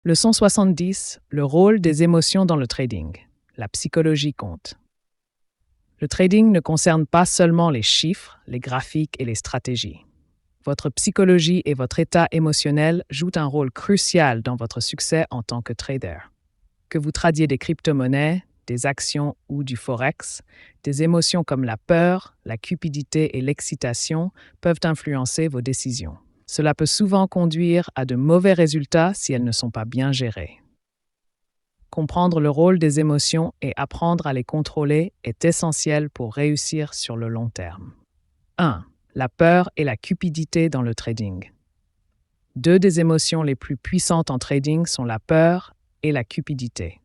Leçon 70, le rôle des émotions dans le trading. La psychologie compte. Le trading ne concerne pas seulement les chiffres, les graphiques et les stratégies. Votre psychologie et votre état émotionnel jouent un rôle crucial dans votre succès en tant que trader. Que vous tradiez des crypto-monnaies, des actions ou du forex, des émotions comme la peur, la cupidité et l'excitation peuvent influencer vos décisions. Cela peut souvent conduire à de mauvais résultats si elles ne sont pas bien gérées. Comprendre le rôle des émotions et apprendre à les contrôler est essentiel pour réussir sur le long terme. 1. La peur et la cupidité dans le trading. Deux des émotions les plus puissantes en trading sont la peur et la cupidité.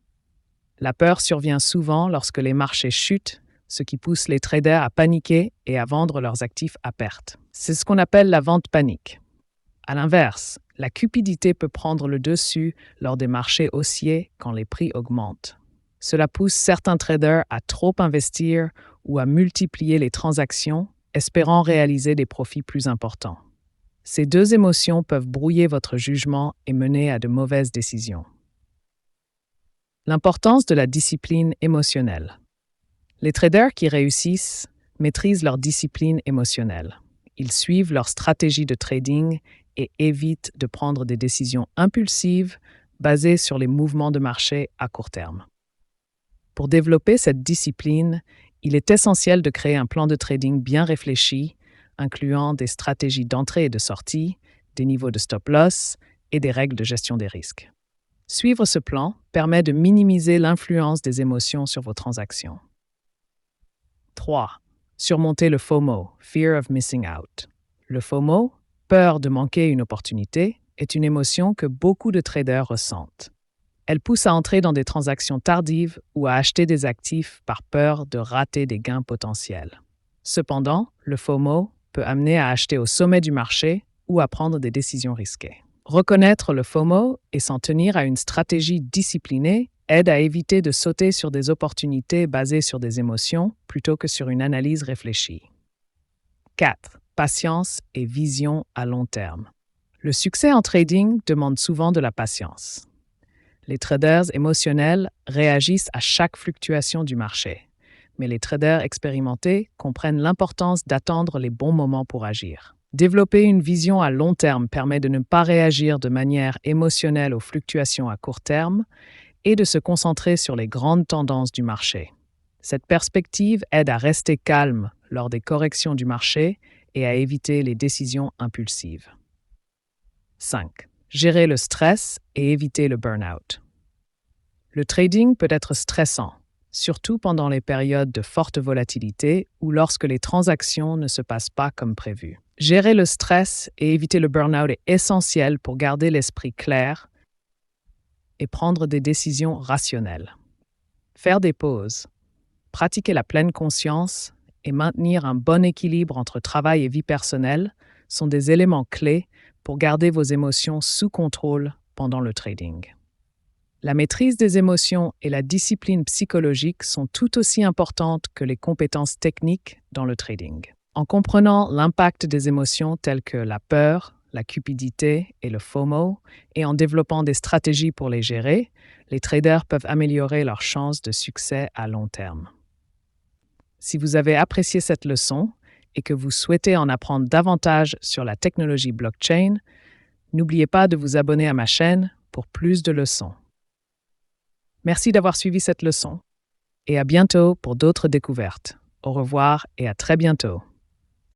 La peur survient souvent lorsque les marchés chutent, ce qui pousse les traders à paniquer et à vendre leurs actifs à perte. C'est ce qu'on appelle la vente panique. À l'inverse, la cupidité peut prendre le dessus lors des marchés haussiers quand les prix augmentent. Cela pousse certains traders à trop investir ou à multiplier les transactions, espérant réaliser des profits plus importants. Ces deux émotions peuvent brouiller votre jugement et mener à de mauvaises décisions. L'importance de la discipline émotionnelle. Les traders qui réussissent maîtrisent leur discipline émotionnelle. Ils suivent leur stratégie de trading et évitent de prendre des décisions impulsives basées sur les mouvements de marché à court terme. Pour développer cette discipline, il est essentiel de créer un plan de trading bien réfléchi, incluant des stratégies d'entrée et de sortie, des niveaux de stop-loss et des règles de gestion des risques. Suivre ce plan permet de minimiser l'influence des émotions sur vos transactions. 3. Surmonter le FOMO, Fear of Missing Out. Le FOMO, peur de manquer une opportunité, est une émotion que beaucoup de traders ressentent. Elle pousse à entrer dans des transactions tardives ou à acheter des actifs par peur de rater des gains potentiels. Cependant, le FOMO peut amener à acheter au sommet du marché ou à prendre des décisions risquées. Reconnaître le FOMO et s'en tenir à une stratégie disciplinée aide à éviter de sauter sur des opportunités basées sur des émotions plutôt que sur une analyse réfléchie. 4. Patience et vision à long terme. Le succès en trading demande souvent de la patience. Les traders émotionnels réagissent à chaque fluctuation du marché, mais les traders expérimentés comprennent l'importance d'attendre les bons moments pour agir. Développer une vision à long terme permet de ne pas réagir de manière émotionnelle aux fluctuations à court terme et de se concentrer sur les grandes tendances du marché. Cette perspective aide à rester calme lors des corrections du marché et à éviter les décisions impulsives. 5. Gérer le stress et éviter le burn-out. Le trading peut être stressant, surtout pendant les périodes de forte volatilité ou lorsque les transactions ne se passent pas comme prévu. Gérer le stress et éviter le burn-out est essentiel pour garder l'esprit clair et prendre des décisions rationnelles. Faire des pauses, pratiquer la pleine conscience et maintenir un bon équilibre entre travail et vie personnelle sont des éléments clés pour garder vos émotions sous contrôle pendant le trading. La maîtrise des émotions et la discipline psychologique sont tout aussi importantes que les compétences techniques dans le trading. En comprenant l'impact des émotions telles que la peur, la cupidité et le FOMO, et en développant des stratégies pour les gérer, les traders peuvent améliorer leurs chances de succès à long terme. Si vous avez apprécié cette leçon et que vous souhaitez en apprendre davantage sur la technologie blockchain, n'oubliez pas de vous abonner à ma chaîne pour plus de leçons. Merci d'avoir suivi cette leçon et à bientôt pour d'autres découvertes. Au revoir et à très bientôt.